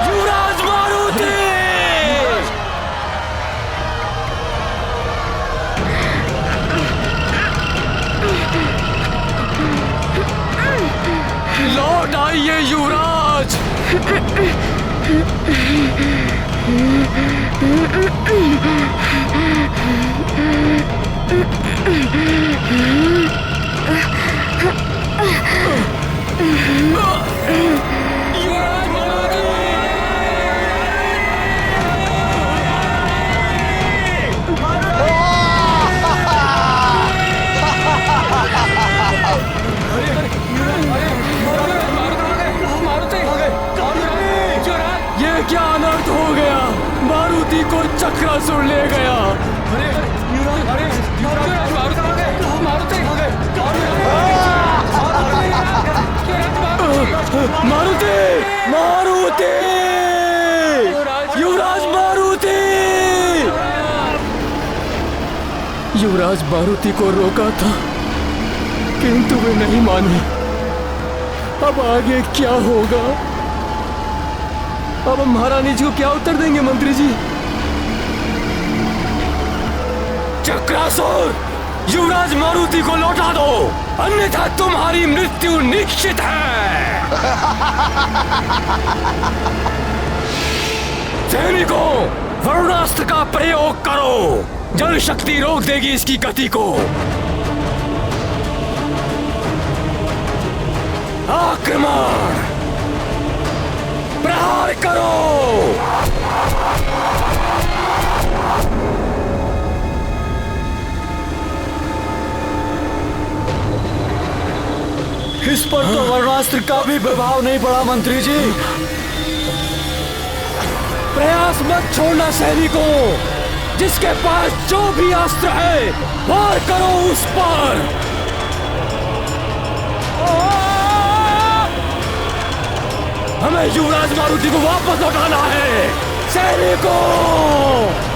युवराज मारुति! लौट आइए युवराज! क्या अनर्थ हो गया? मारुति को चक्रासुर ले गया। मारुति! मारुति! युवराज मारुति! युवराज मारुति को रोका था किंतु वे नहीं माने। अब आगे क्या होगा? अब हम महारानी जी को क्या उत्तर देंगे मंत्री जी? चक्रासुर, युवराज मारुति को लौटा दो, अन्यथा तुम्हारी मृत्यु निश्चित है। सैनिकों, वरुणास्त्र का प्रयोग करो, जल शक्ति रोक देगी इसकी गति को। आक्रमण! प्रहार करो! इस पर तो वरुणास्त्र का भी प्रभाव नहीं पड़ा मंत्री जी। प्रयास मत छोड़ना सैनिकों, जिसके पास जो भी अस्त्र है वार करो उस पर। हमें युवराज मारुति को वापस लौटाना है सैनिकों।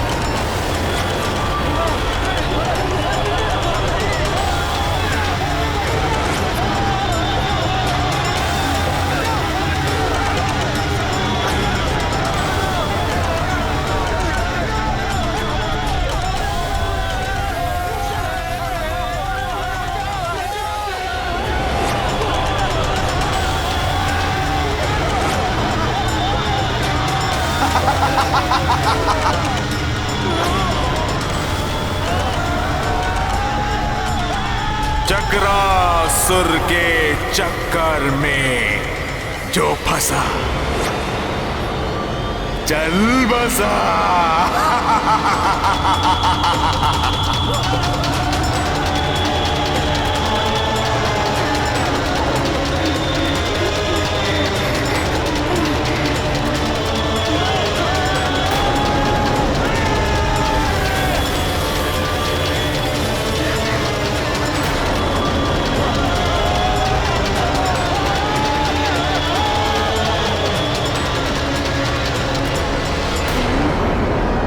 चक्रासुर के चक्कर में जो फंसा चल बसा।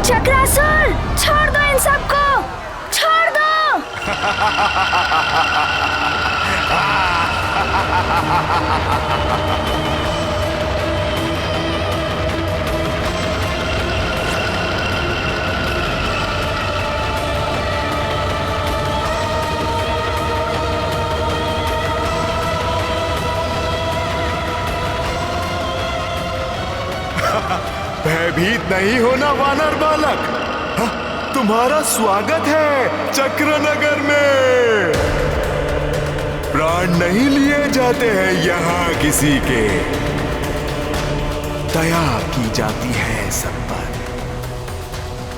चक्रासुर, छोड़ दो इन सबको, छोड़ दो। भयभीत नहीं होना वानर बालक, तुम्हारा स्वागत है चक्रनगर में। प्राण नहीं लिए जाते हैं यहाँ किसी के, दया की जाती है सब पर,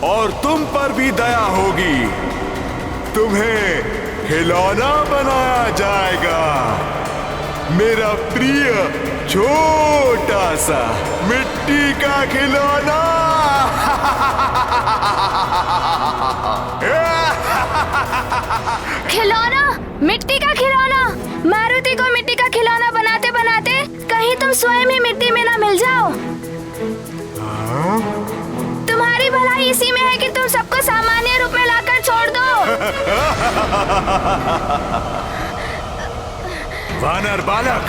और तुम पर भी दया होगी। तुम्हें खिलौना बनाया जाएगा, मेरा प्रिय छोटा सा मिट्टी का खिलौना। खिलौना? मिट्टी का खिलौना? मारुति को मिट्टी का खिलौना बनाते बनाते कहीं तुम स्वयं ही मिट्टी में ना मिल जाओ। तुम्हारी भलाई इसी में है कि तुम सबको सामान्य रूप में लाकर छोड़ दो। वानर बालक,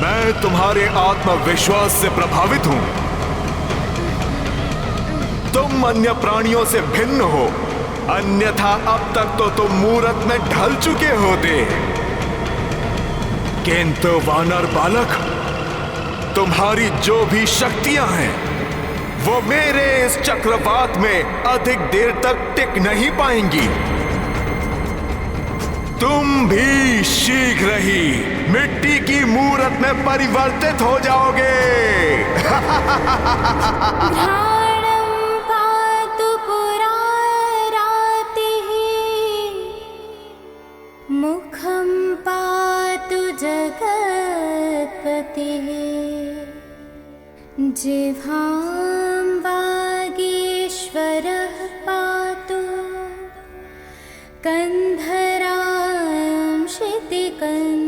मैं तुम्हारे आत्मविश्वास से प्रभावित हूं। तुम अन्य प्राणियों से भिन्न हो, अन्यथा अब तक तो तुम मूरत में ढल चुके होते। किंतु वानर बालक, तुम्हारी जो भी शक्तियां हैं वो मेरे इस चक्रवात में अधिक देर तक टिक नहीं पाएंगी। तुम भी शीघ्र ही मिट्टी की मूरत में परिवर्तित हो जाओगे। घ्राणं पातु पुरारातिः, मुखं पातु जगत्पतिः, जिह्वां वागीश्वरः पातु, कन्धरां क्षितिकन्धरः।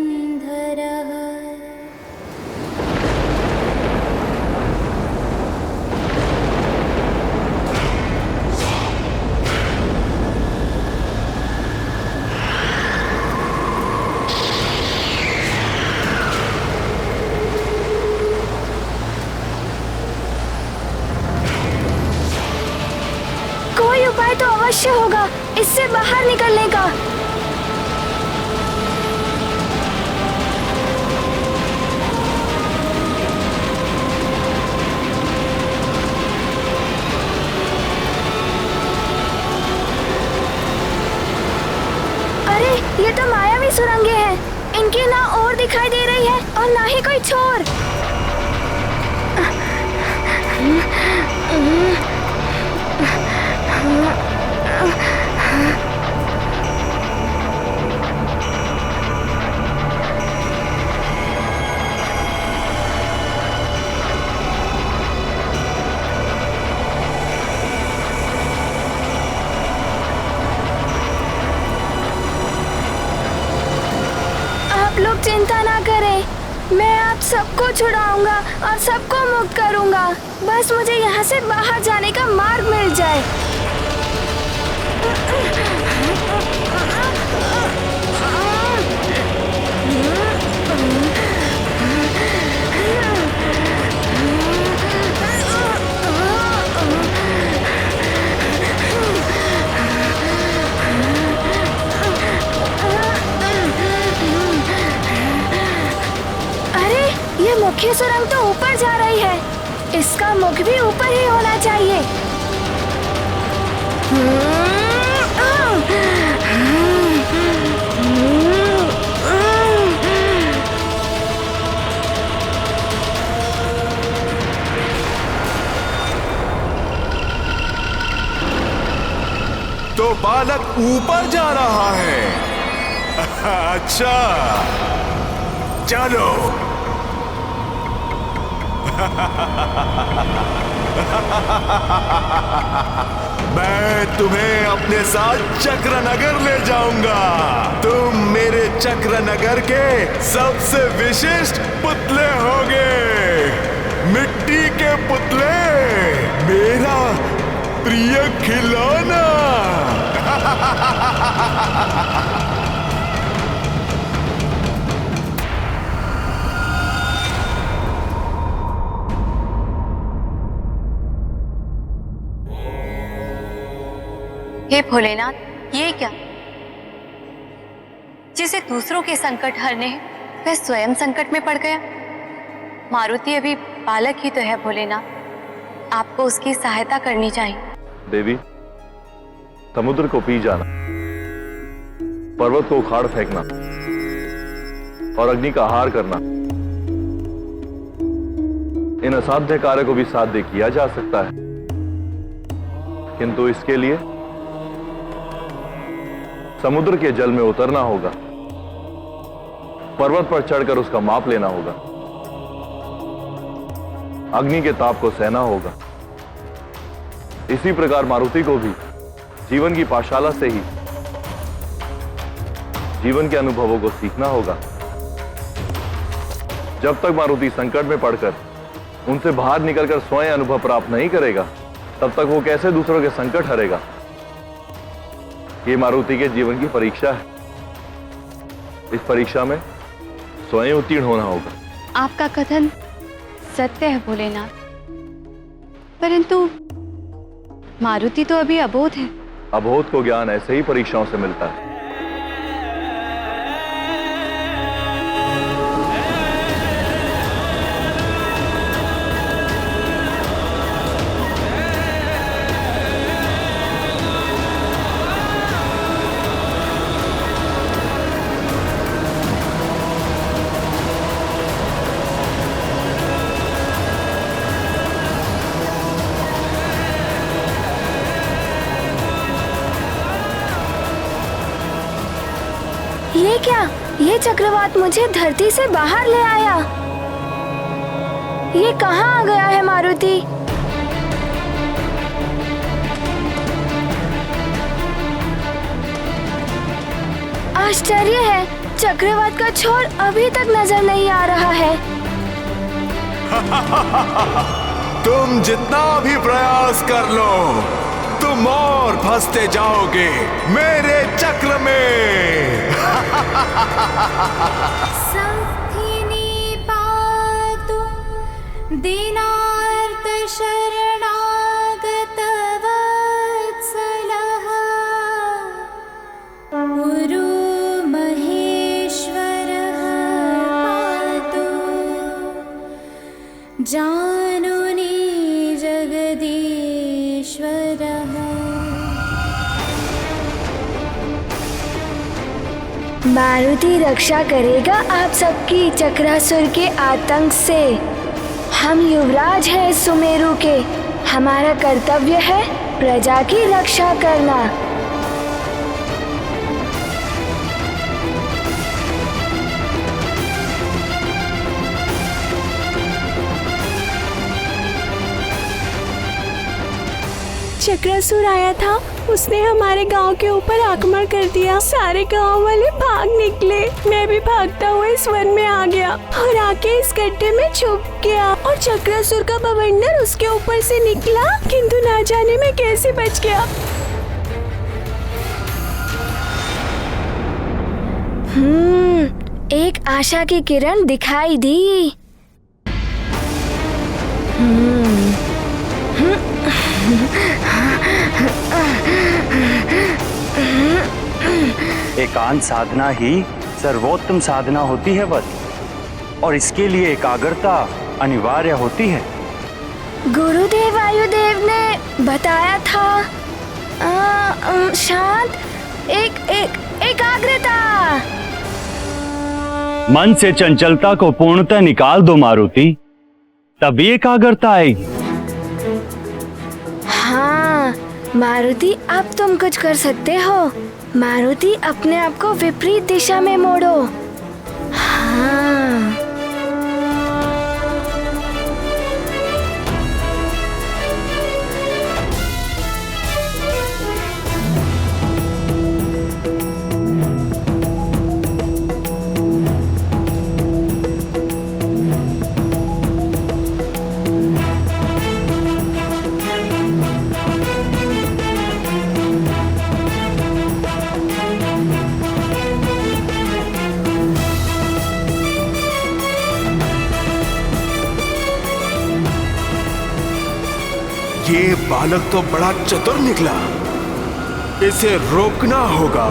कोई उपाय तो अवश्य होगा इससे बाहर निकलने का। अरे ये तो मायावी सुरंगें हैं। इनकी ना ओर दिखाई दे रही है और ना ही कोई छोर। आप लोग चिंता ना करें, मैं आप सबको छुड़ाऊंगा और सबको मुक्त करूंगा। बस मुझे यहाँ से बाहर जाने का मार्ग मिल जाए। ये मुख्य सुरंग तो ऊपर जा रही है, इसका मुख भी ऊपर ही होना चाहिए। तो बालक ऊपर जा रहा है। अच्छा, चलो। मैं तुम्हें अपने साथ चक्रनगर ले जाऊंगा। तुम मेरे चक्रनगर के सबसे विशिष्ट पुतले होगे। मिट्टी के पुतले, मेरा प्रिय खिलौना। हे भोलेनाथ, ये क्या? जिसे दूसरों के संकट हरने वह स्वयं संकट में पड़ गया। मारुति अभी बालक ही तो है भोलेनाथ, आपको उसकी सहायता करनी चाहिए। देवी, समुद्र को पी जाना, पर्वत को उखाड़ फेंकना और अग्नि का आहार करना, इन असाध्य कार्य को भी साध्य किया जा सकता है, किंतु इसके लिए समुद्र के जल में उतरना होगा, पर्वत पर चढ़कर उसका माप लेना होगा, अग्नि के ताप को सहना होगा। इसी प्रकार मारुति को भी जीवन की पाठशाला से ही जीवन के अनुभवों को सीखना होगा। जब तक मारुति संकट में पड़कर उनसे बाहर निकलकर स्वयं अनुभव प्राप्त नहीं करेगा, तब तक वो कैसे दूसरों के संकट हरेगा? ये मारुति के जीवन की परीक्षा है। इस परीक्षा में स्वयं उत्तीर्ण होना होगा। आपका कथन सत्य है भोलेनाथ, परंतु मारुति तो अभी अबोध है। अबोध को ज्ञान ऐसे ही परीक्षाओं से मिलता है। ये क्या? ये चक्रवात मुझे धरती से बाहर ले आया। ये कहाँ आ गया है मारुति? आश्चर्य है, चक्रवात का छोर अभी तक नजर नहीं आ रहा है। तुम जितना भी प्रयास कर लो, तुम और फंसते जाओगे मेरे चक्र में। संस्थिनी पातु दीनार्त शरणागत वत्सलः गुरु महेश्वरः पातु जानुनी जगदीश्वरः। मारुति रक्षा करेगा आप सबकी चक्रासुर के आतंक से। हम युवराज हैं सुमेरु के, हमारा कर्तव्य है प्रजा की रक्षा करना। चक्रासुर आया था, उसने हमारे गांव के ऊपर आक्रमण कर दिया। सारे गांव वाले भाग निकले। मैं भी भागता हुआ इस वन में आ गया और आके इस गड्ढे में छुप गया और चक्रासुर का बवंडर उसके ऊपर से निकला, किंतु ना जाने में कैसे बच गया। एक आशा की किरण दिखाई दी। एकांत साधना ही सर्वोत्तम साधना होती है वत, और इसके लिए एकाग्रता अनिवार्य होती है। गुरुदेव वायुदेव ने बताया था शांत एकाग्रता। मन से चंचलता को पूर्णतः निकाल दो मारुति, तभी एकाग्रता आएगी। हाँ मारुति, अब तुम कुछ कर सकते हो। मारुति, अपने आप को विपरीत दिशा में मोड़ो। हाँ ये बालक तो बड़ा चतुर निकला, इसे रोकना होगा।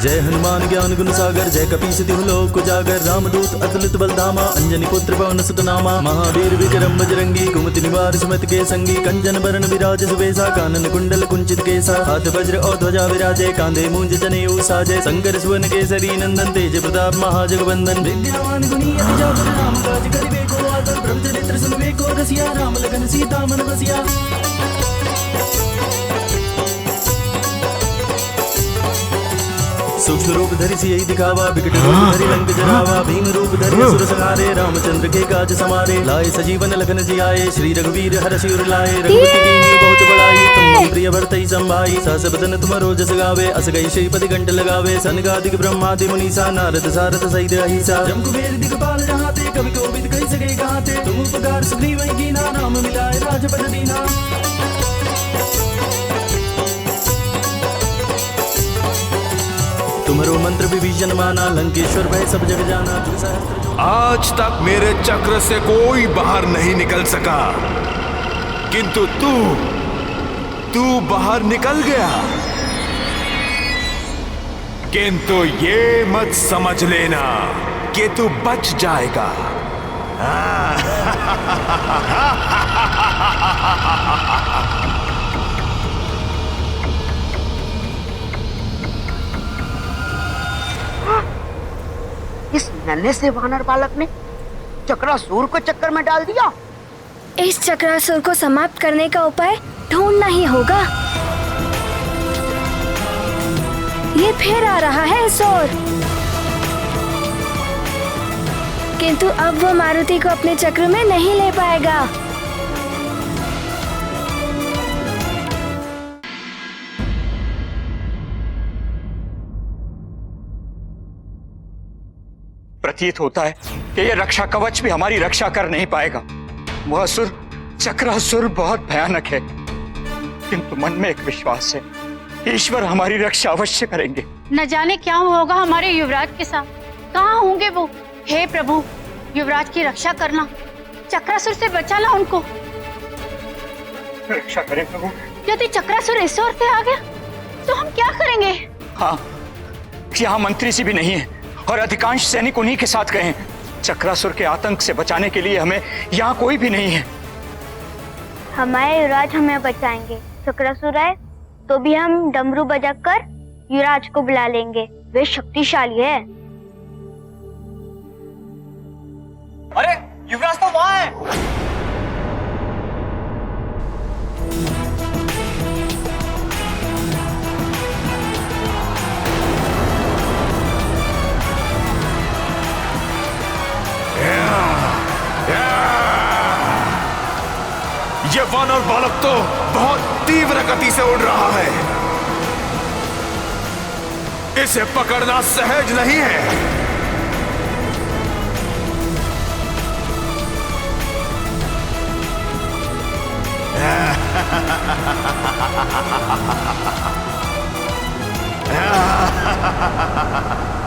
जय हनुमान ज्ञान गुण सागर, जय कपीस तिहु लोक उजागर, रामदूत अतुलित बलधामा, अंजनी पुत्र पवन सुत नामा, महावीर विक्रम बजरंगी, कुमति निवार सुमति के संगी, कंचन बरन विराज सुबेसा, कानन कुंडल कुंचित केसा, हाथ वज्र और ध्वजा विराजे, कांधे मूंज जनेऊ साजे, शंकर सुवन केसरी नंदन, तेज प्रताप महाजगवंदन, विद्यावान गुणी अति चातुर, राम काज करिबे को आतुर, ब्रह्मचरित्र सुनबे को रसिया, राम लगन सीता मन बसिया। सूक्ष्म रूप धरि सियहि दिखावा, विकट रूप धरि लंक जरावा, भीम रूप धरि असुर संहारे, रामचंद्र के काज समारे, लाए सजीवन लखन जियाए, श्री रघुवीर हरषि उर लाए, रघुपति कीन्ही बहुत बड़ाई, तुम मम प्रिय भरतहि संभाई, सहस बदन तुमरो जस गावे, अस गई श्रीपति कंठ लगावे, सनकादिक ब्रह्मादि मुनीसा, नारद सारथ सहित अहिसा, जम कुबेर दिगपाल जहाते, कवि कोविद कहि सके गाते, तुम उपकार सुग्रीव कीन्हा, नाम मिलाए राजपद दीन्हा। तुमरो मंत्र विभीषण माना, लंकेश्वर भय सब जग जाना, जुग सहस्त्र जो आज तक मेरे चक्र से कोई बाहर नहीं निकल सका, किंतु तू बाहर निकल गया। किंतु ये मत समझ लेना कि तू बच जाएगा। इस नन्हे से वानर बालक ने चक्रासुर को चक्कर में डाल दिया। इस चक्रासुर को समाप्त करने का उपाय ढूंढना ही होगा। ये फिर आ रहा है असुर, किंतु अब वो मारुति को अपने चक्र में नहीं ले पाएगा। प्रतीत होता है कि यह रक्षा कवच भी हमारी रक्षा कर नहीं पाएगा। वह असुर चक्रासुर बहुत भयानक है, किंतु मन में एक विश्वास है, ईश्वर हमारी रक्षा अवश्य करेंगे। न जाने क्या होगा हमारे युवराज के साथ, कहाँ होंगे वो। हे प्रभु, युवराज की रक्षा करना, चक्रासुर से बचाना उनको। रक्षा करें प्रभु। यदि चक्रासुर इस ओर से आ गया तो हम क्या करेंगे? हाँ, यहाँ मंत्री जी भी नहीं है और अधिकांश सैनिक उन्हीं के साथ गए हैं। चक्रासुर के आतंक से बचाने के लिए हमें यहाँ कोई भी नहीं है। हमारे युवराज हमें बचाएंगे। चक्रासुर आए तो भी हम डमरू बजाकर युवराज को बुला लेंगे, वे शक्तिशाली है। अरे युवराज तो वहाँ है। ये वानर बालक तो बहुत तीव्र गति से उड़ रहा है, इसे पकड़ना सहज नहीं है।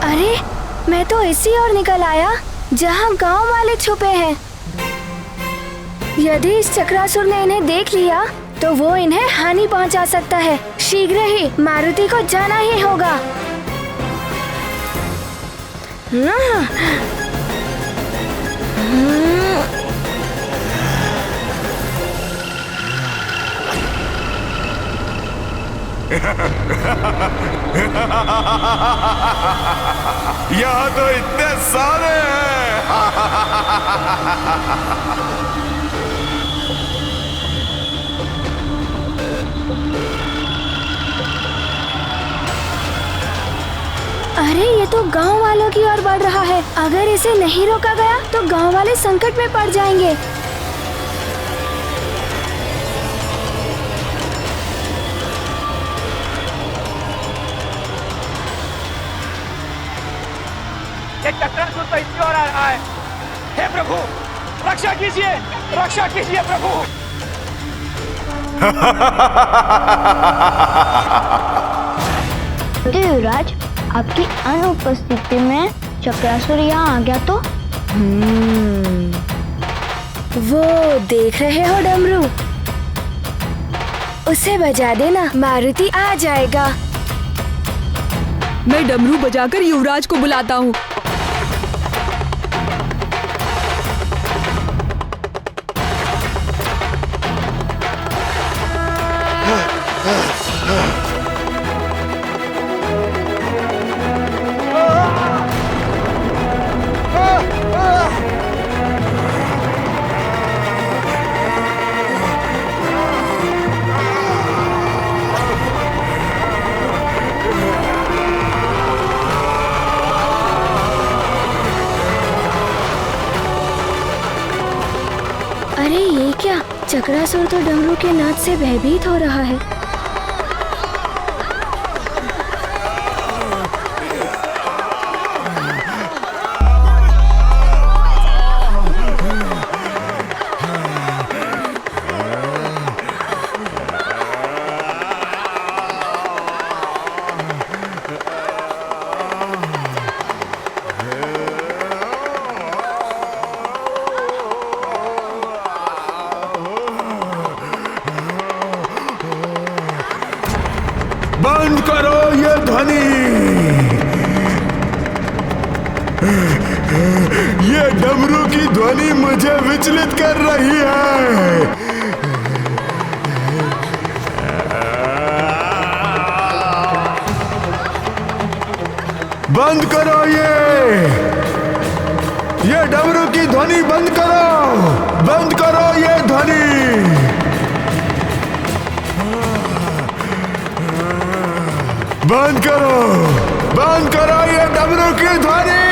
अरे, मैं तो इसी ओर निकल आया जहाँ गांव वाले छुपे हैं। यदि इस चक्रासुर ने इन्हें देख लिया तो वो इन्हें हानि पहुंचा सकता है। शीघ्र ही मारुति को जाना ही होगा। यहाँ तो इतने सारे हैं। अरे, ये तो गांव वालों की ओर बढ़ रहा है। अगर इसे नहीं रोका गया तो गांव वाले संकट में पड़ जाएंगे। ये चक्रासुर तो इसकी ओर आ रहा है। हे प्रभु, रक्षा कीजिए, रक्षा कीजिए प्रभु। युवराज, आपकी अनुपस्थिति में चक्रासुर यहाँ आ गया तो? वो देख रहे हो डमरू, उसे बजा देना, मारुति आ जाएगा। मैं डमरू बजाकर युवराज को बुलाता हूँ। चक्रासुर तो डमरू के नाद से भयभीत हो रहा है। बंद करो ये ध्वनि। ये डमरू की ध्वनि मुझे विचलित कर रही है। बंद करो ये डमरू की ध्वनि बंद करो ये ध्वनि। बंद करो ये डमरू की ध्वनि।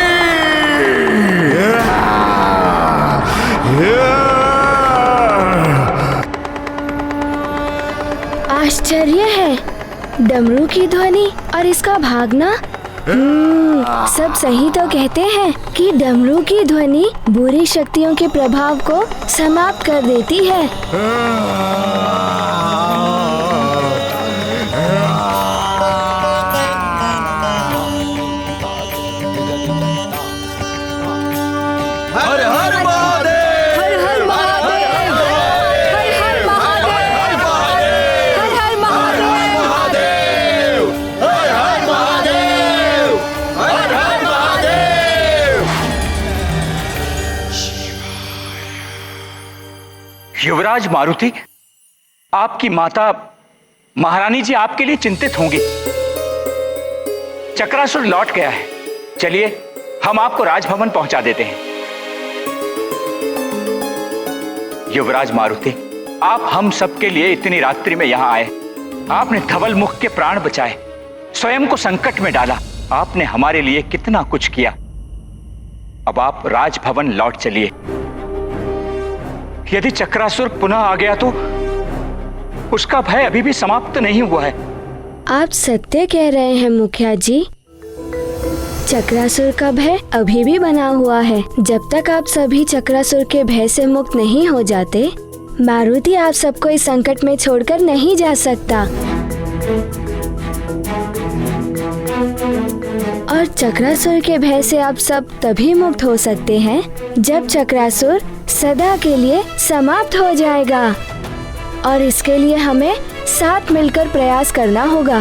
आश्चर्य है, डमरू की ध्वनि और इसका भागना। सब सही तो कहते हैं कि डमरू की ध्वनि बुरी शक्तियों के प्रभाव को समाप्त कर देती है। युवराज मारुति, आपकी माता महारानी जी आपके लिए चिंतित होंगी। चक्रासुर लौट गया है। चलिए हम आपको राजभवन पहुंचा देते हैं। युवराज मारुति, आप हम सबके लिए इतनी रात्रि में यहां आए। आपने धवल मुख के प्राण बचाए, स्वयं को संकट में डाला। आपने हमारे लिए कितना कुछ किया। अब आप राजभवन लौट चलिए। यदि चक्रासुर पुनः आ गया तो उसका भय अभी भी समाप्त नहीं हुआ है। आप सत्य कह रहे हैं मुखिया जी। चक्रासुर का भय अभी भी बना हुआ है। जब तक आप सभी चक्रासुर के भय से मुक्त नहीं हो जाते, मारुति आप सबको इस संकट में छोड़कर नहीं जा सकता। और चक्रासुर के भय से आप सब तभी मुक्त हो सकते हैं जब चक्रासुर सदा के लिए समाप्त हो जाएगा। और इसके लिए हमें साथ मिलकर प्रयास करना होगा।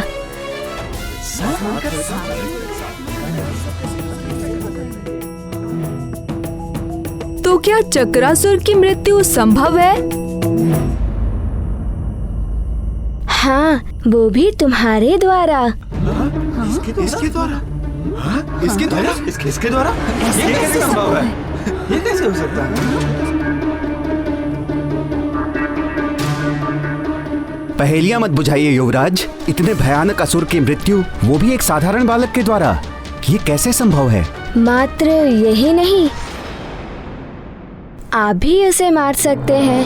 तो क्या चक्रासुर की मृत्यु संभव है? हाँ, वो भी तुम्हारे द्वारा। इसके द्वारा? इसके द्वारा? ये कैसे संभव है? ये कैसे हो सकता है? पहेलियां मत बुझाइए युवराज। इतने भयानक असुर की मृत्यु, वो भी एक साधारण बालक के द्वारा, ये कैसे संभव है? मात्र यही नहीं, आप भी उसे मार सकते हैं।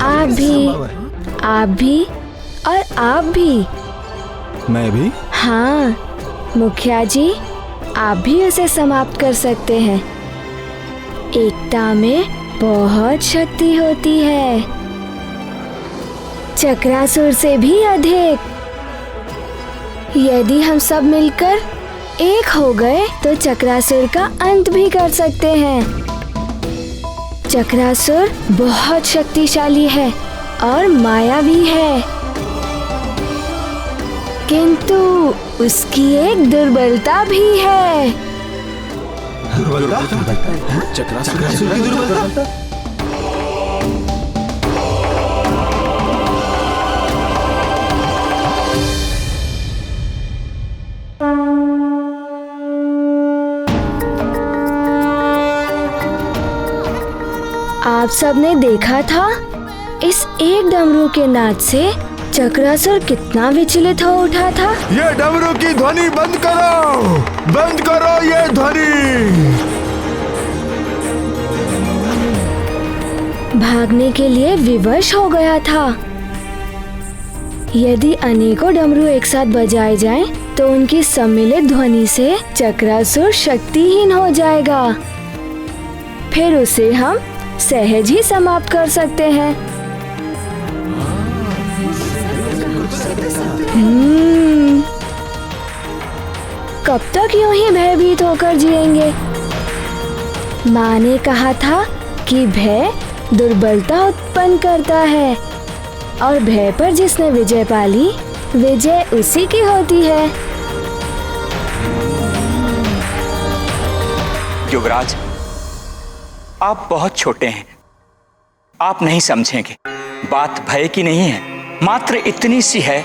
आप भी और आप भी। मैं भी? हाँ मुखिया जी, आप भी उसे समाप्त कर सकते हैं। एकता में बहुत शक्ति होती है, चक्रासुर से भी अधिक। यदि हम सब मिलकर एक हो गए तो चक्रासुर का अंत भी कर सकते हैं। चक्रासुर बहुत शक्तिशाली है और मायावी है, किंतु उसकी एक दुर्बलता भी है। चक्रासुर की दुर्बलता? आप सबने देखा था, इस एक डमरू के नाद से चक्रासुर कितना विचलित हो उठा था। ये डमरू की ध्वनि बंद करो ये ध्वनि। भागने के लिए विवश हो गया था। यदि अनेकों डमरू एक साथ बजाए जाएं, तो उनकी सम्मिलित ध्वनि से चक्रासुर शक्तिहीन हो जाएगा। फिर उसे हम सहज ही समाप्त कर सकते हैं। कब तक यूं ही भयभीत होकर जिएंगे? माँ ने कहा था कि भय दुर्बलता उत्पन्न करता है और भय पर जिसने विजय पाली, विजय उसी की होती है। युवराज, आप बहुत छोटे हैं, आप नहीं समझेंगे। बात भय की नहीं है, मात्र इतनी सी है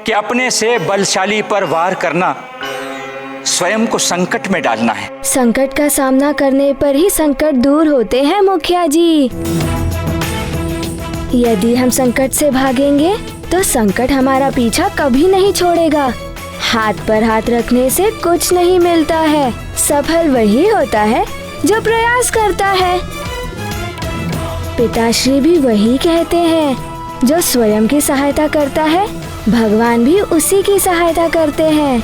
कि अपने से बलशाली पर वार करना स्वयं को संकट में डालना है। संकट का सामना करने पर ही संकट दूर होते हैं मुखिया जी। यदि हम संकट से भागेंगे तो संकट हमारा पीछा कभी नहीं छोड़ेगा। हाथ पर हाथ रखने से कुछ नहीं मिलता है। सफल वही होता है जो प्रयास करता है। पिताश्री भी वही कहते हैं, जो स्वयं की सहायता करता है, भगवान भी उसी की सहायता करते हैं।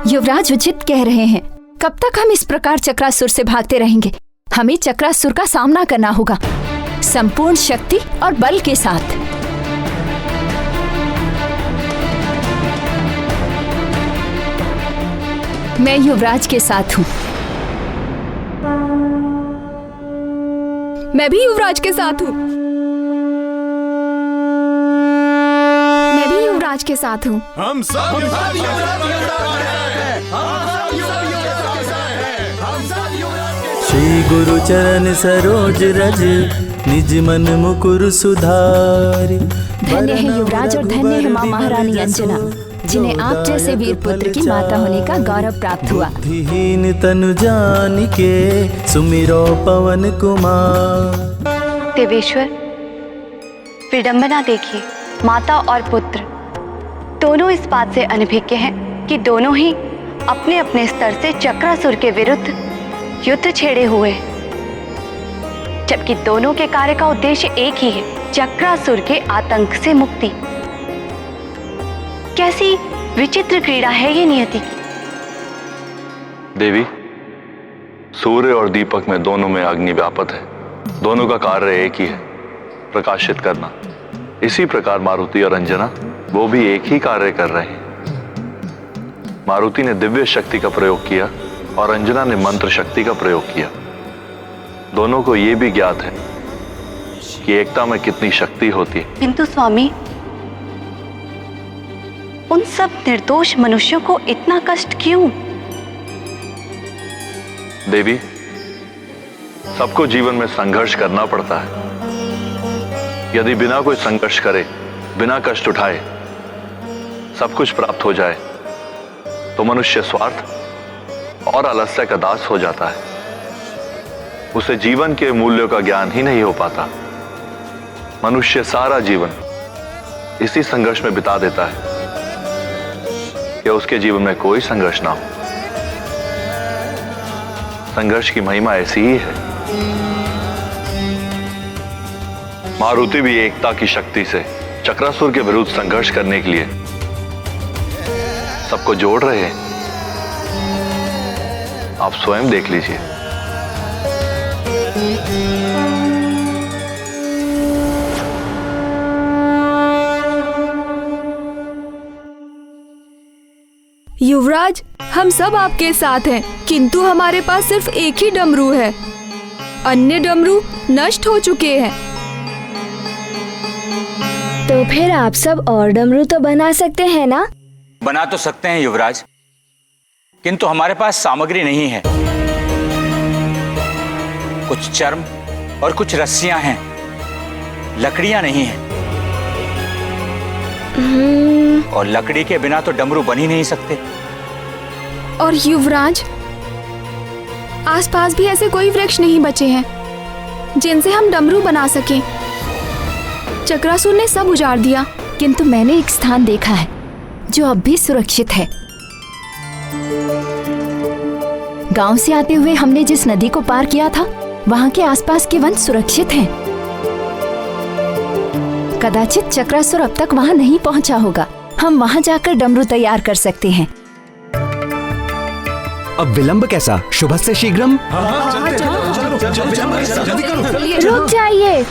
युवराज उचित कह रहे हैं। कब तक हम इस प्रकार चक्रासुर से भागते रहेंगे? हमें चक्रासुर का सामना करना होगा, संपूर्ण शक्ति और बल के साथ। मैं युवराज के साथ हूँ। मैं भी युवराज के साथ हूँ। मैं भी युवराज के साथ हूँ। हम सब श्री गुरु चरण सरोज रज, निज मन मुकुर सुधारि। धन्य है युवराज और धन्य है माँ महारानी अंजना, जिन्हें आप जैसे वीर पुत्र की माता होने का गौरव प्राप्त हुआ। बुद्धिहीन तनु जानिके सुमिरो पवन कुमार। देवेश्वर, विडंबना देखिए, माता और पुत्र दोनों इस बात से अनभिज्ञ हैं कि दोनों ही अपने अपने स्तर से चक्रासुर के विरुद्ध युद्ध छेड़े हुए, जबकि दोनों के कार्य का उद्देश्य एक ही है, चक्रासुर के आतंक से मुक्ति। कैसी विचित्र क्रीड़ा है ये नियति की। देवी, सूर्य और दीपक में दोनों में अग्नि व्यापत है। दोनों का कार्य एक ही है, प्रकाशित करना। इसी प्रकार मारुति और अंजना वो भी एक ही कार्य कर रहे हैं। मारुति ने दिव्य शक्ति का प्रयोग किया और अंजना ने मंत्र शक्ति का प्रयोग किया। दोनों को यह भी ज्ञात है कि एकता में कितनी शक्ति होती है। किंतु स्वामी, उन सब निर्दोष मनुष्यों को इतना कष्ट क्यों? देवी, सबको जीवन में संघर्ष करना पड़ता है। यदि बिना कोई संघर्ष करे, बिना कष्ट उठाए सब कुछ प्राप्त हो जाए, तो मनुष्य स्वार्थ और आलस्य का दास हो जाता है। उसे जीवन के मूल्यों का ज्ञान ही नहीं हो पाता। मनुष्य सारा जीवन इसी संघर्ष में बिता देता है कि उसके जीवन में कोई संघर्ष ना हो। संघर्ष की महिमा ऐसी ही है। मारुति भी एकता की शक्ति से चक्रासुर के विरुद्ध संघर्ष करने के लिए सबको जोड़ रहे हैं। आप स्वयं देख लीजिए। युवराज, हम सब आपके साथ हैं, किंतु हमारे पास सिर्फ एक ही डमरू है। अन्य डमरू नष्ट हो चुके हैं। तो फिर आप सब और डमरू तो बना सकते हैं ना? बना तो सकते हैं युवराज, किंतु हमारे पास सामग्री नहीं है। कुछ चर्म और कुछ रस्सियां हैं, लकड़ियां नहीं हैं। और लकड़ी के बिना तो डमरू बन ही नहीं सकते। और युवराज, आसपास भी ऐसे कोई वृक्ष नहीं बचे हैं जिनसे हम डमरू बना सकें। चक्रासुर ने सब उजाड़ दिया। किंतु मैंने एक स्थान देखा है जो अब भी सुरक्षित है। गांव से आते हुए हमने जिस नदी को पार किया था, वहां के आसपास के वन सुरक्षित हैं। कदाचित चक्रासुर अब तक वहां नहीं पहुंचा होगा। हम वहां जाकर डमरू तैयार कर सकते हैं। अब विलंब कैसा? शुभस्य शीघ्रम। रुक जाइए।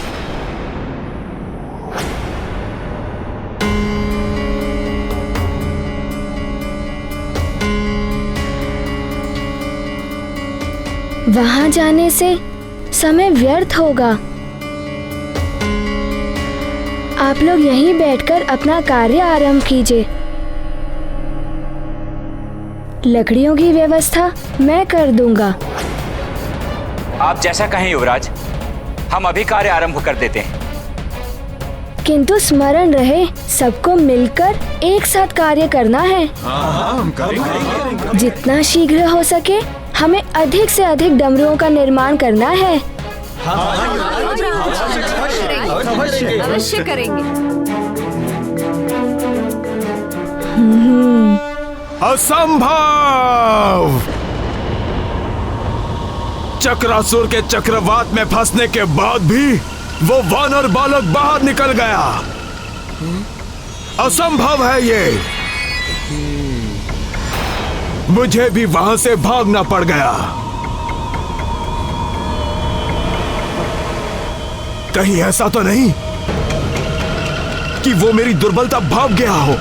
वहां जाने से समय व्यर्थ होगा। आप लोग यहीं बैठकर अपना कार्य आरंभ कीजिए। लकड़ियों की व्यवस्था मैं कर दूंगा। आप जैसा कहें युवराज, हम अभी कार्य आरंभ कर देते हैं। किंतु स्मरण रहे, सबको मिलकर एक साथ कार्य करना है। जितना शीघ्र हो सके हमें अधिक से अधिक डमरुओं का निर्माण करना है। अवश्य करेंगे। असंभव! चक्रासुर के चक्रवात में फंसने के बाद भी वो वानर बालक बाहर निकल गया। असंभव है ये। मुझे भी वहां से भागना पड़ गया। कहीं ऐसा तो नहीं कि वो मेरी दुर्बलता भाग गया हो,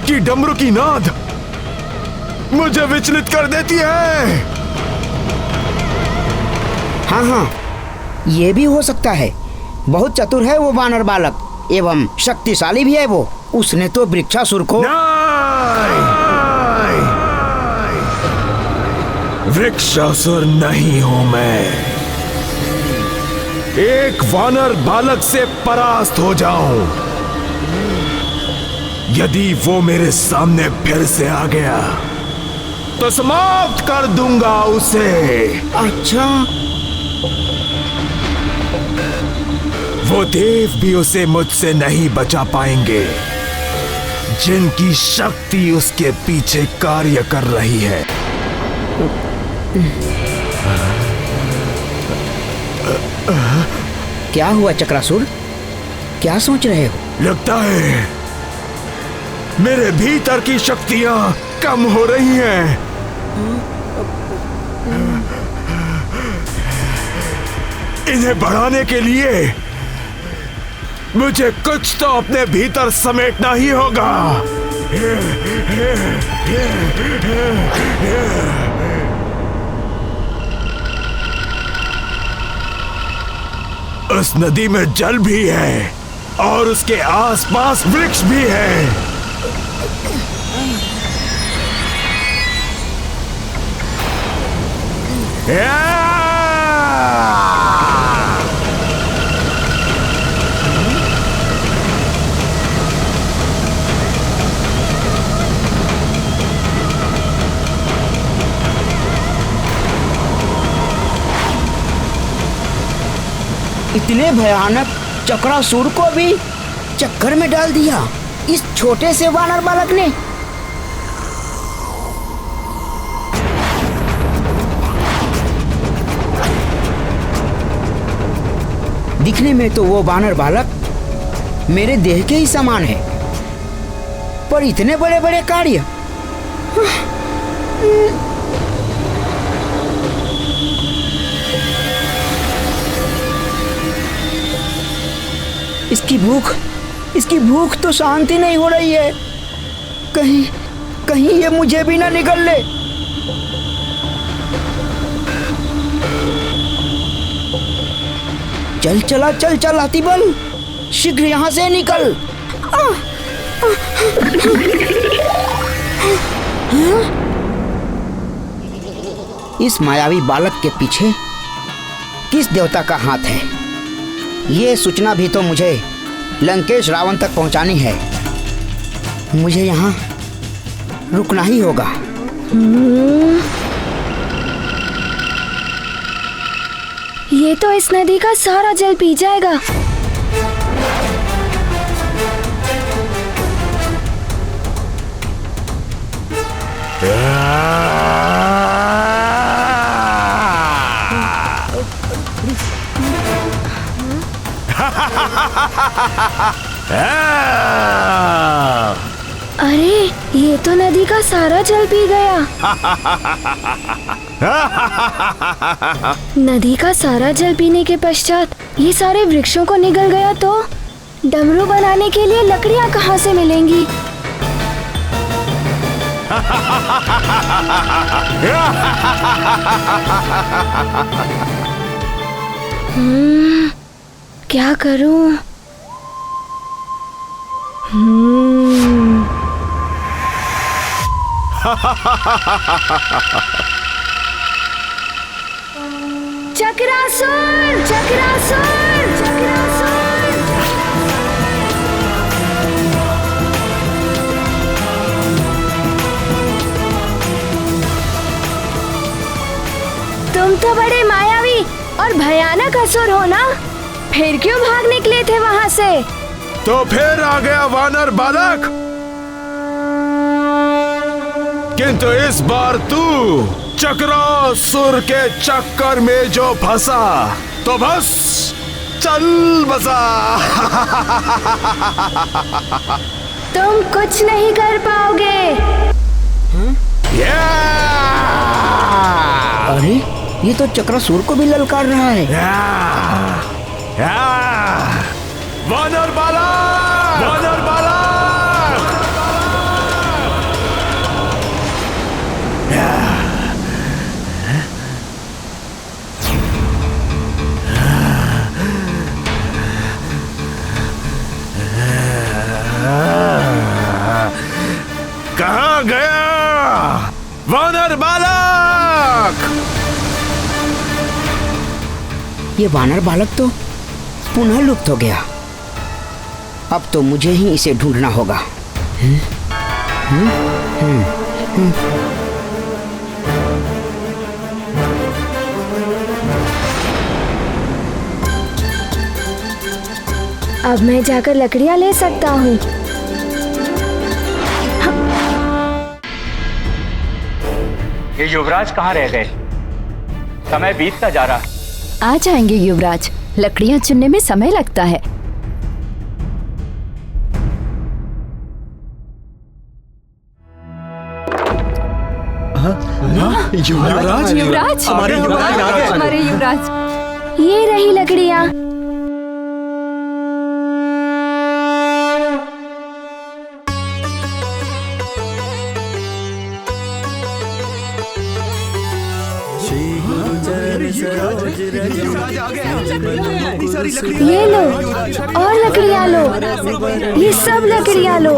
कि डमरू की नाद मुझे विचलित कर देती है। हाँ हाँ, ये भी हो सकता है। बहुत चतुर है वो वानर बालक एवं शक्तिशाली भी है वो। उसने तो वृक्षासुर को वृक्षासुर नहीं हूं मैं। एक वानर बालक से परास्त हो जाऊं। यदि वो मेरे सामने फिर से आ गया तो समाप्त कर दूंगा उसे। अच्छा, वो देव भी उसे मुझसे नहीं बचा पाएंगे, जिनकी शक्ति उसके पीछे कार्य कर रही है। क्या हुआ चक्रासुर? क्या सोच रहे हो? लगता है मेरे भीतर की शक्तियां कम हो रही हैं। इन्हें बढ़ाने के लिए मुझे कुछ तो अपने भीतर समेटना ही होगा। उस नदी में जल भी है और उसके आसपास वृक्ष भी है। इतने भयानक चक्रासुर को भी चक्कर में डाल दिया इस छोटे से वानर बालक ने। दिखने में तो वो वानर बालक मेरे देह के ही समान है, पर इतने बड़े बड़े कार्य। इसकी भूख तो शांति नहीं हो रही है। कहीं ये मुझे भी ना निगल ले। चल हाथीबल, शीघ्र यहाँ से निकल। इस मायावी बालक के पीछे किस देवता का हाथ है? ये सूचना भी तो मुझे लंकेश रावण तक पहुंचानी है। मुझे यहाँ रुकना ही होगा। ये तो इस नदी का सारा जल पी जाएगा। अरे ये तो नदी का सारा जल पी गया। नदी का सारा जल पीने के पश्चात ये सारे वृक्षों को निगल गया तो डमरू बनाने के लिए लकड़ियाँ कहाँ से मिलेंगी? क्या करूं? चक्रासुर! चक्रासुर! चक्रासुर! तुम तो बड़े मायावी और भयानक असुर हो ना? फिर क्यों भाग निकले थे वहाँ से? तो फिर आ गया वानर बालक। किंतु इस बार तू चक्रासुर के चक्कर में जो फंसा तो बस चल बसा। तुम कुछ नहीं कर पाओगे। अरे ये तो चक्रासुर को भी ललकार रहा है। वानर बालक! वानर बालक! कहाँ गया वानर बालक? ये वानर बालक तो पुनः लुप्त हो गया। अब तो मुझे ही इसे ढूंढना होगा। अब मैं जाकर लकड़ियाँ ले सकता हूँ। ये युवराज कहाँ रह गए? समय बीतता जा रहा। आ जाएंगे युवराज, लकड़ियाँ चुनने में समय लगता है। युवराज! युवराज! हमारे युवराज आ गए। हमारे युवराज! ये रही लकड़ियाँ। ये लो और लकड़ियाँ लो, ये सब लकड़ियाँ लो।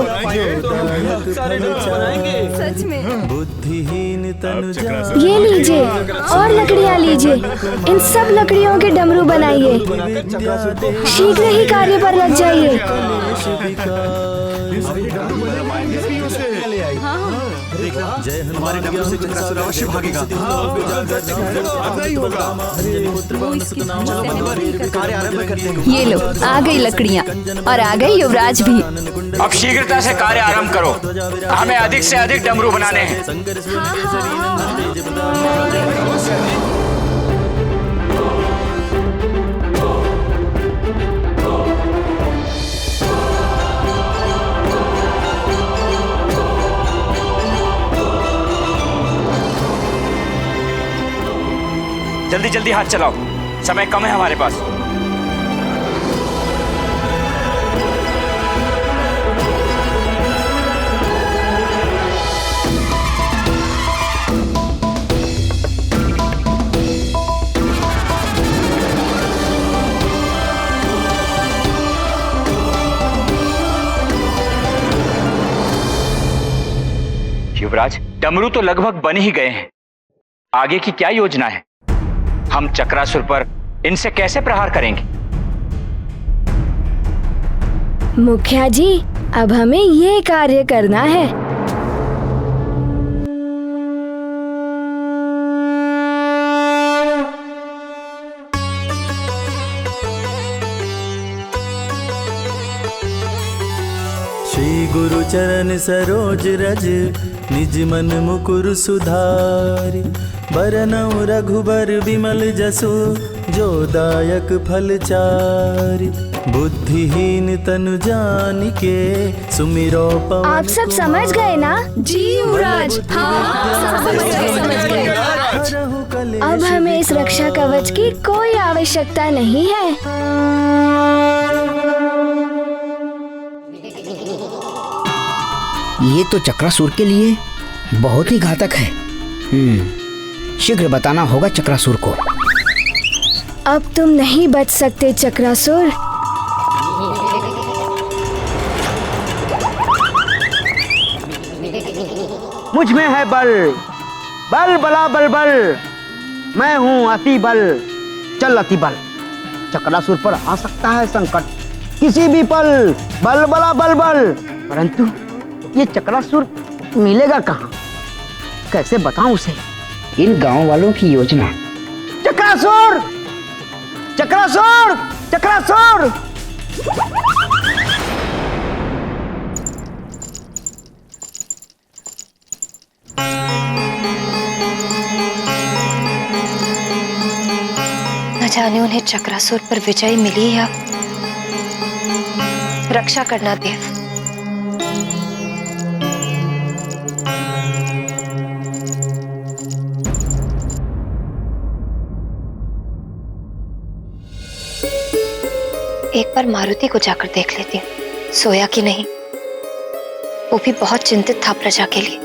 सच में बुद्धिहीन तनु ये लीजिए और लकड़ियाँ लीजिए। इन सब लकड़ियों के डमरू बनाइए। शीघ्र ही कार्य पर लग जाइए। जय हनुमान ज्ञान से चक्रासुर अवश्य भागेगा। कार्य आरंभ करते हैं। ये लो आ गई लकड़ियाँ और आ गए युवराज भी। अब शीघ्रता से कार्य आरंभ करो, हमें अधिक से अधिक डमरू बनाने हैं। जल्दी जल्दी हाथ चलाओ, समय कम है हमारे पास। युवराज, डमरू तो लगभग बन ही गए हैं। आगे की क्या योजना है? हम चक्रासुर पर इनसे कैसे प्रहार करेंगे? मुखिया जी, अब हमें ये कार्य करना है। श्री गुरु चरण सरोज रज, निज मन मुकुर सुधारि। बरनउँ रघुबर विमल जसु, जो दायक फल चारि। बुद्धिहीन तनु जानिके, सुमिरो पवन। आप सब समझ गए ना? जी युवराज, हाँ समझ गए। अब हमें इस रक्षा कवच की कोई आवश्यकता नहीं है। ये तो चक्रासुर के लिए बहुत ही घातक है। शीघ्र बताना होगा चक्रासुर को। अब तुम नहीं बच सकते चक्रासुर। मुझ में है बल, बल बला बल बल, मैं हूँ अति बल, चल अति बल। चक्रासुर पर आ सकता है संकट किसी भी पल, बल बला बल बल। परंतु ये चक्रासुर मिलेगा कहाँ? कैसे बताऊं उसे इन गांव वालों की योजना? चक्रासुर, चक्रासुर, चक्रासुर! न जाने उन्हें चक्रासुर पर विजय मिली या रक्षा करना देव। एक बार मारुति को जाकर देख लेती हूँ, सोया कि नहीं। वो भी बहुत चिंतित था प्रजा के लिए।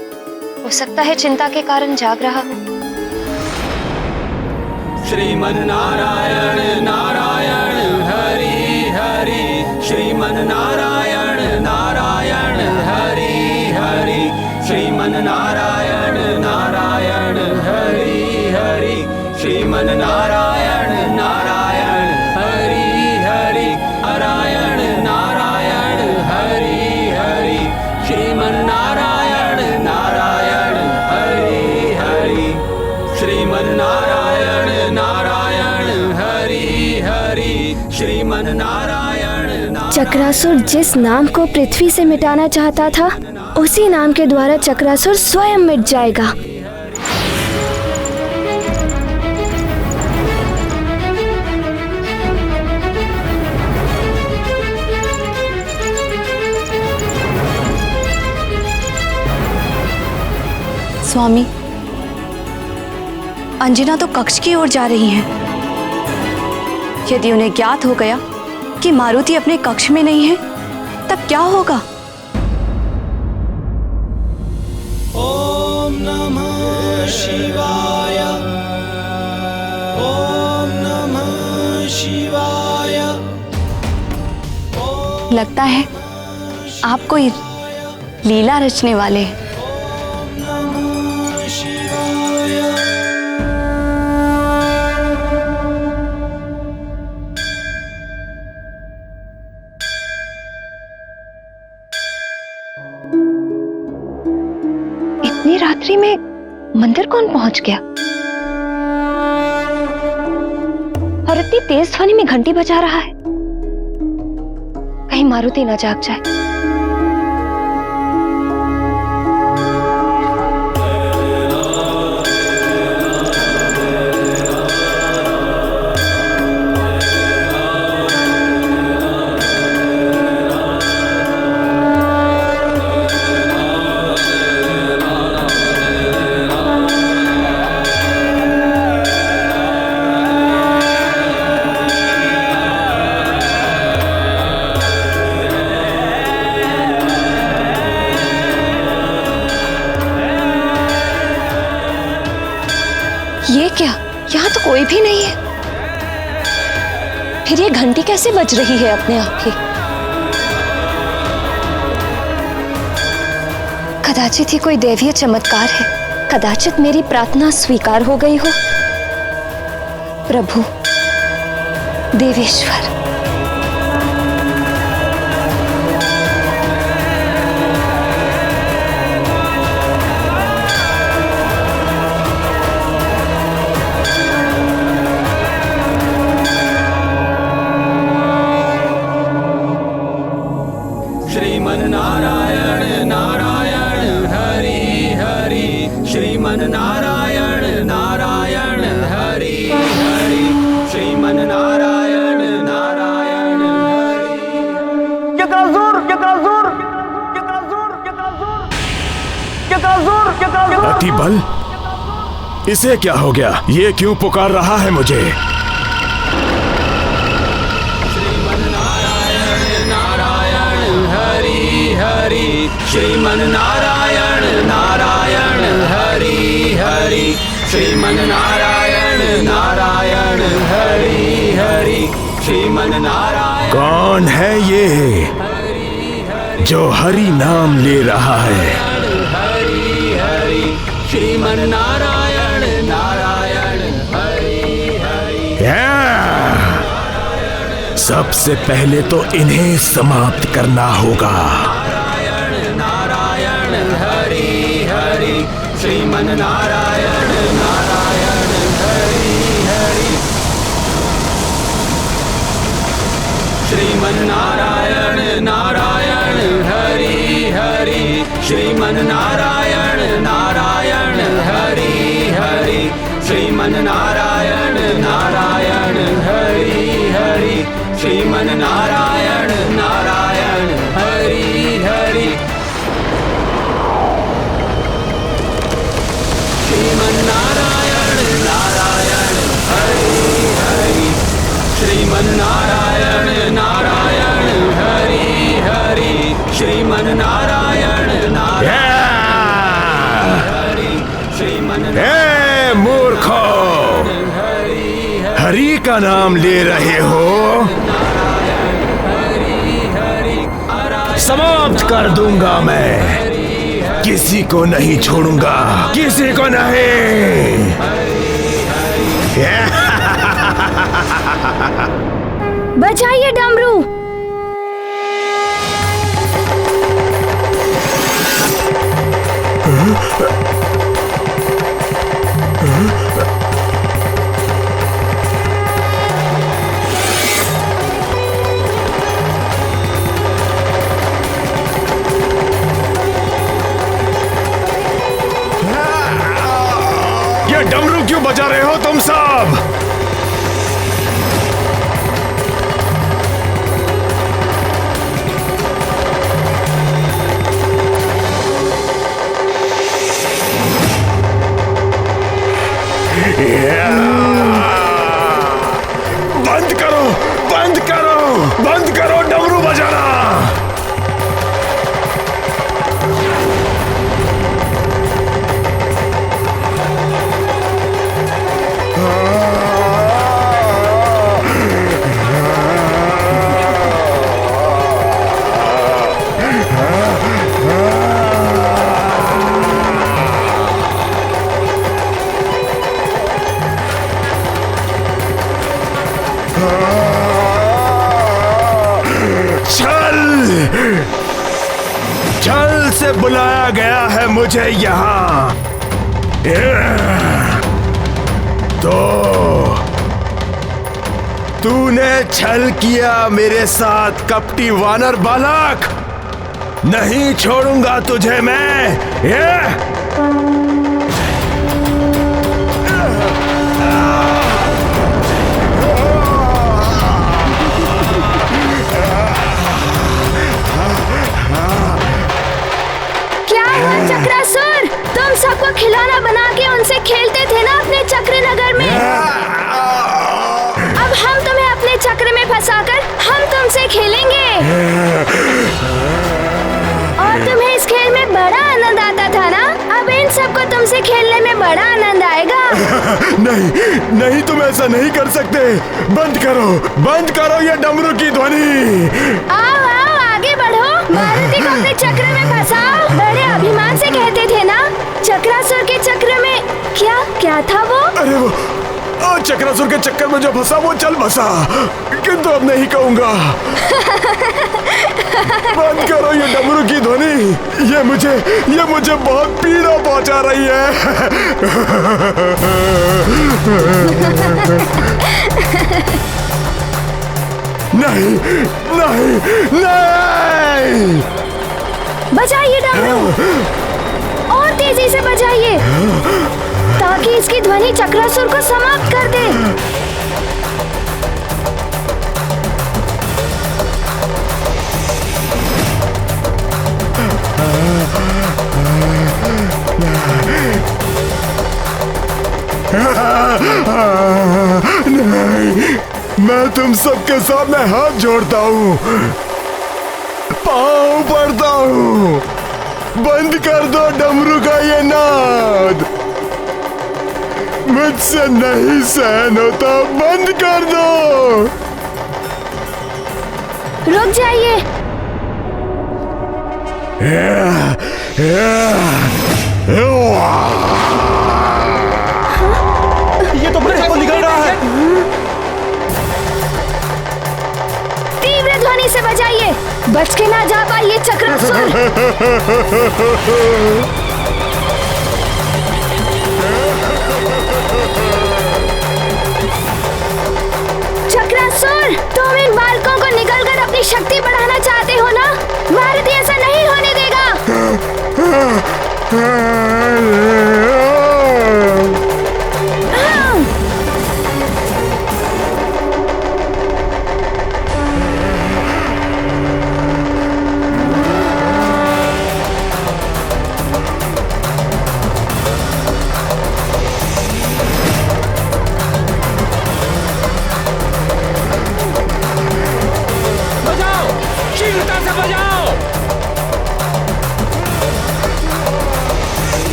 हो सकता है चिंता के कारण जाग रहा हो। श्रीमन नारायण नारायण हरि हरि, श्रीमन नारायण नारायण हरि हरि, श्रीमन नारायण नारायण हरि हरि, श्रीमन नारायण नारायण हरि हरि, नारायण नारायण हरि हरि, श्रीमन नारायण नारायण हरि हरि, श्रीमन नारायण नारायण हरि हरि, श्रीमन नारायण। चक्रासुर जिस नाम को पृथ्वी से मिटाना चाहता था, उसी नाम के द्वारा चक्रासुर स्वयं मिट जाएगा। स्वामी, अंजना तो कक्ष की ओर जा रही हैं। यदि उन्हें ज्ञात हो गया कि मारुति अपने कक्ष में नहीं है, तब क्या होगा? ओम नमः शिवाय, ओम नमः शिवाय। लगता है आप कोई लीला रचने वाले हैं। इतनी रात्रि में मंदिर कौन पहुंच गया? और इतनी तेज ध्वनि में घंटी बजा रहा है, कहीं मारुति न जाग जाए। ये क्या? यहाँ तो कोई भी नहीं है। फिर ये घंटी कैसे बज रही है अपने आप ही? कदाचित ही कोई दैवीय चमत्कार है। कदाचित मेरी प्रार्थना स्वीकार हो गई हो। प्रभु देवेश्वर, श्रीमन नारायण कपटी बल, इसे क्या हो गया? ये क्यों पुकार रहा है मुझे? हरि श्रीमन नारायण नारायण हरि हरि श्रीमन नारायण नारायण हरि हरि श्रीमन नारायण। कौन है ये जो हरि नाम ले रहा है? हरि हरि श्रीमन नारायण नारायण हरि हरि। सबसे पहले तो इन्हें समाप्त करना होगा। हरि हरि श्रीमन नारायण नारायण हरि हरि श्रीमन नारायण नारायण हरि हरि श्रीमन नारायण नारायण हरि हरि श्रीमन नारायण नारायण हरि हरि श्रीमन नारायण नारायण हरि हरि श्रीमन नारायण नारायण हरि हरि श्रीमन नारायण नारायण हरि हरि श्रीमन नारायण नारायण हरि श्रीमन मूर्खो, हरि का नाम ले रहे हो? समाप्त कर दूंगा मैं, किसी को नहीं छोड़ूंगा, किसी को नहीं। बचाइए डमरू। ये डमरू क्यों बजा रहे हो तुम सब? बंद करो, बंद करो, बंद करो डमरू बजाना। छल से बुलाया गया है मुझे यहाँ। तो तूने छल किया मेरे साथ कपटी वानर बालक, नहीं छोड़ूंगा तुझे मैं। चक्रासुर, तुम सबको खिलौना बना के उनसे खेलते थे ना अपने चक्र नगर में। अब हम तुम्हें अपने चक्र में फंसाकर हम तुमसे खेलेंगे। और तुम्हें इस खेल में बड़ा आनंद आता था ना, अब इन सबको तुमसे खेलने में बड़ा आनंद आएगा। नहीं नहीं, तुम ऐसा नहीं कर सकते। बंद करो ये डमरू की ध्वनि। आओ आओ आगे बढ़ो, मारुति को अपने चक्र में फंसाओ। बड़े अभिमान से कहते थे ना, चक्रासुर के चक्र में क्या था वो? अरे वो चक्रासुर के चक्कर में जो फंसा वो चल बसा, किंतु अब नहीं कहूंगा। बंद करो ये डमरू की ध्वनि, ये मुझे बहुत पीड़ा पहुंचा रही है। नहीं नहीं नहीं, बजाइए डमरू, और तेजी से बजाइए ताकि इसकी ध्वनि चक्रासुर को समाप्त कर दे। मैं तुम सबके सामने हाथ जोड़ता हूँ, पाँव पड़ता हूँ, बंद कर दो डमरू का ये नाद। मुझसे नहीं सहन होता, बंद कर दो। रुक जाइए। ये तो ब्रेक को निकल रहा है। तीव्र ध्वनि से बजाइए, बच के ना जा पाइए चक्रासुर। चक्रासुर, तुम इन बालकों को निकलकर अपनी शक्ति बढ़ाना चाहते हो ना? मारुति ऐसा नहीं होने देगा।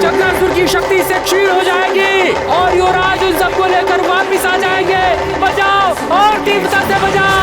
चक्रासुर की शक्ति से क्षीण हो जाएगी और युवराज उन सबको लेकर वापिस आ जाएंगे। बजाओ और तीव्रता से बजाओ।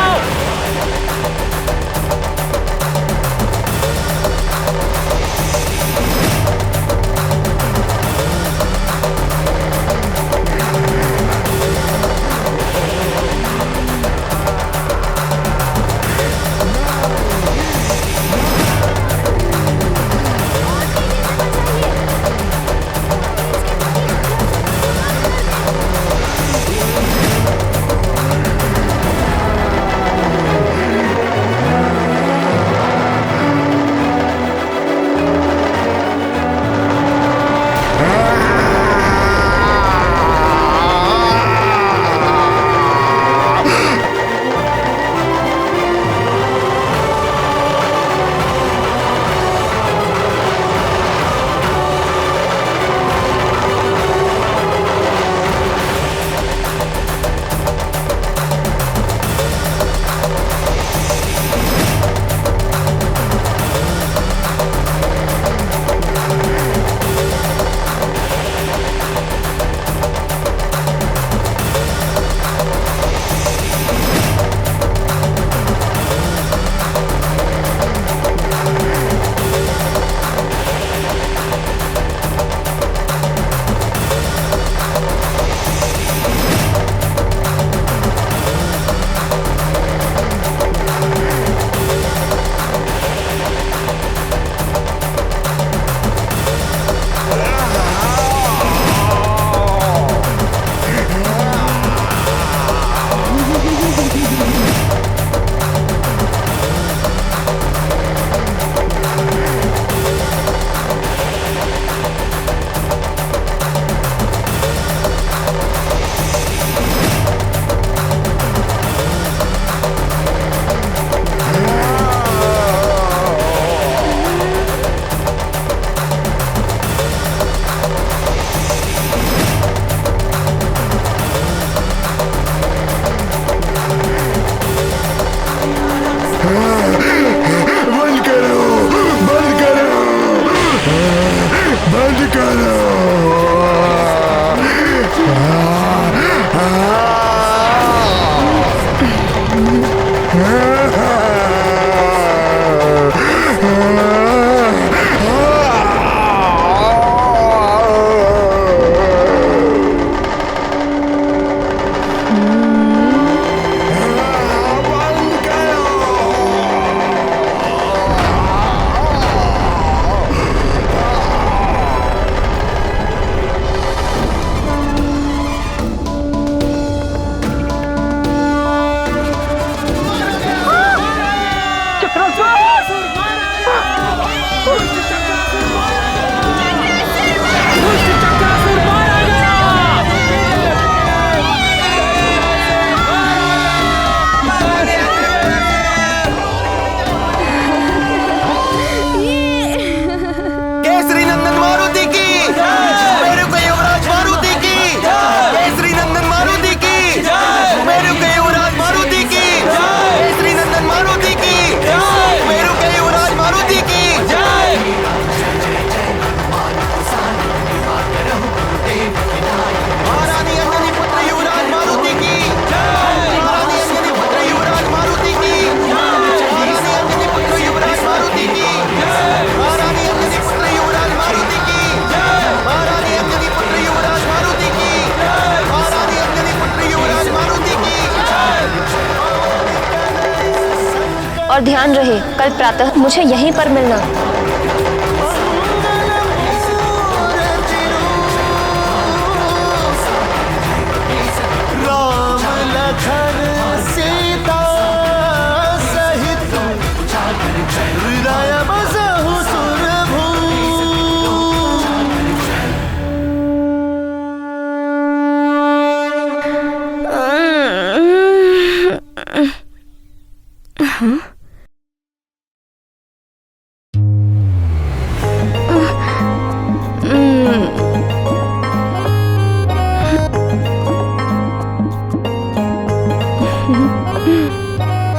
ध्यान रहे, कल प्रातः मुझे यहीं पर मिलना।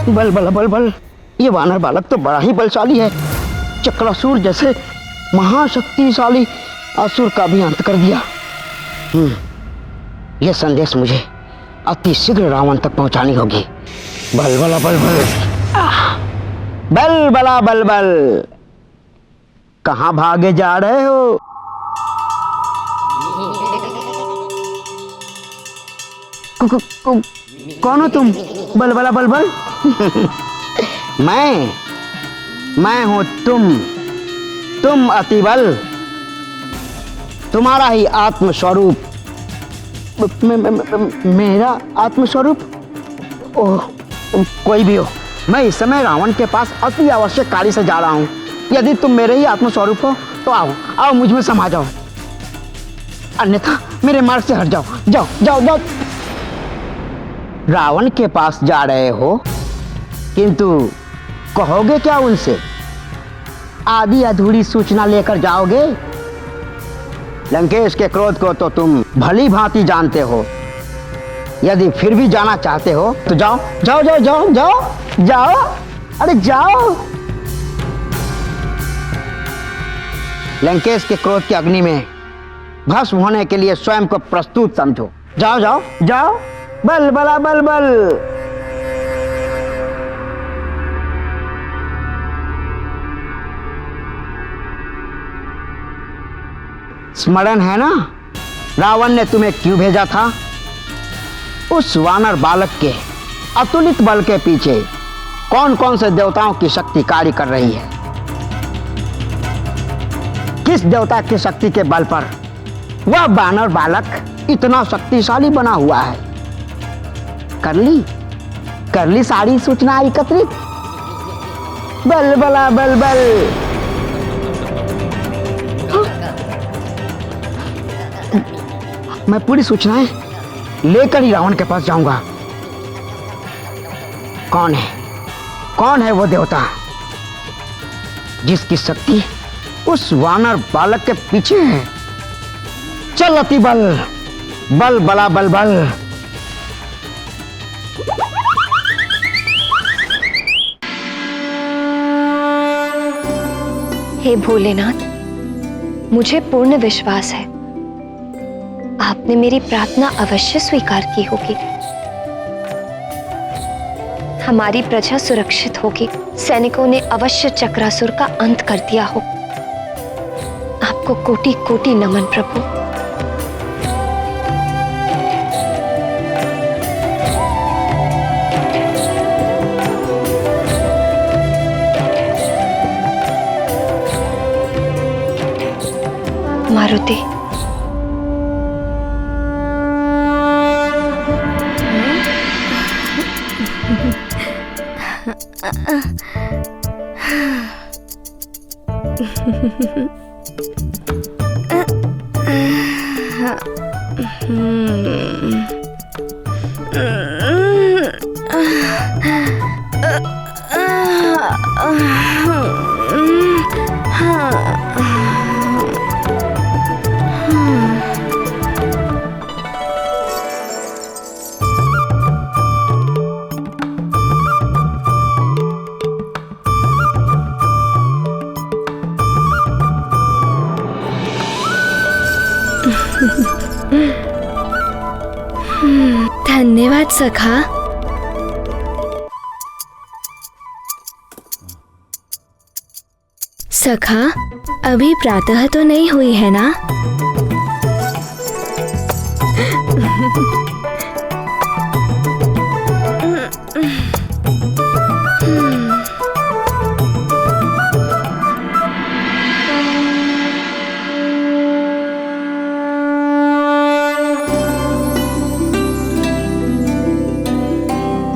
बल बल बल बल, ये वानर बालक तो बड़ा ही बलशाली है। चक्रासुर जैसे महाशक्तिशाली असुर का भी अंत कर दिया। यह संदेश मुझे अति शीघ्र रावण तक पहुंचानी होगी। बल बला बल बल, बल बला बल बल, कहाँ भागे जा रहे हो? कौन हो तुम? बल बला बल बल। मैं हूं तुम अतिबल, तुम्हारा ही आत्मस्वरूप। मेरा आत्मस्वरूप? ओह, कोई भी हो, मैं इस समय रावण के पास अति आवश्यक कार्य से जा रहा हूं। यदि तुम मेरे ही आत्मस्वरूप हो तो आओ मुझ में समा जाओ, अन्यथा मेरे मार्ग से हट जाओ। जाओ जाओ जाओ। रावण के पास जा रहे हो, किंतु कहोगे क्या उनसे? आधी अधूरी सूचना लेकर जाओगे? लंकेश के क्रोध को तो तुम भली भांति जानते हो। यदि फिर भी जाना चाहते हो तो जाओ जाओ जाओ जाओ जाओ जाओ, अरे जाओ। लंकेश के क्रोध की अग्नि में भस्म होने के लिए स्वयं को प्रस्तुत समझो। जाओ जाओ जाओ, बल बला बल बल। स्मरण है ना, रावण ने तुम्हें क्यों भेजा था? उस वानर बालक के अतुलित बल के पीछे कौन कौन से देवताओं की शक्ति कार्य कर रही है? किस देवता की शक्ति के बल पर वह वानर बालक इतना शक्तिशाली बना हुआ है? कर ली सारी सूचना एकत्रित। बल बला बल बल। मैं पूरी सूचनाएं लेकर ही रावण के पास जाऊंगा। कौन है वो देवता जिसकी शक्ति उस वानर बालक के पीछे है? चल अति बल, बल बला बल बल। हे भोलेनाथ, मुझे पूर्ण विश्वास है आपने मेरी प्रार्थना अवश्य स्वीकार की होगी। हमारी प्रजा सुरक्षित होगी। सैनिकों ने अवश्य चक्रासुर का अंत कर दिया हो। आपको कोटि कोटि नमन प्रभु। मारुति, धन्यवाद सखा। सखा, अभी प्रातः तो नहीं हुई है ना?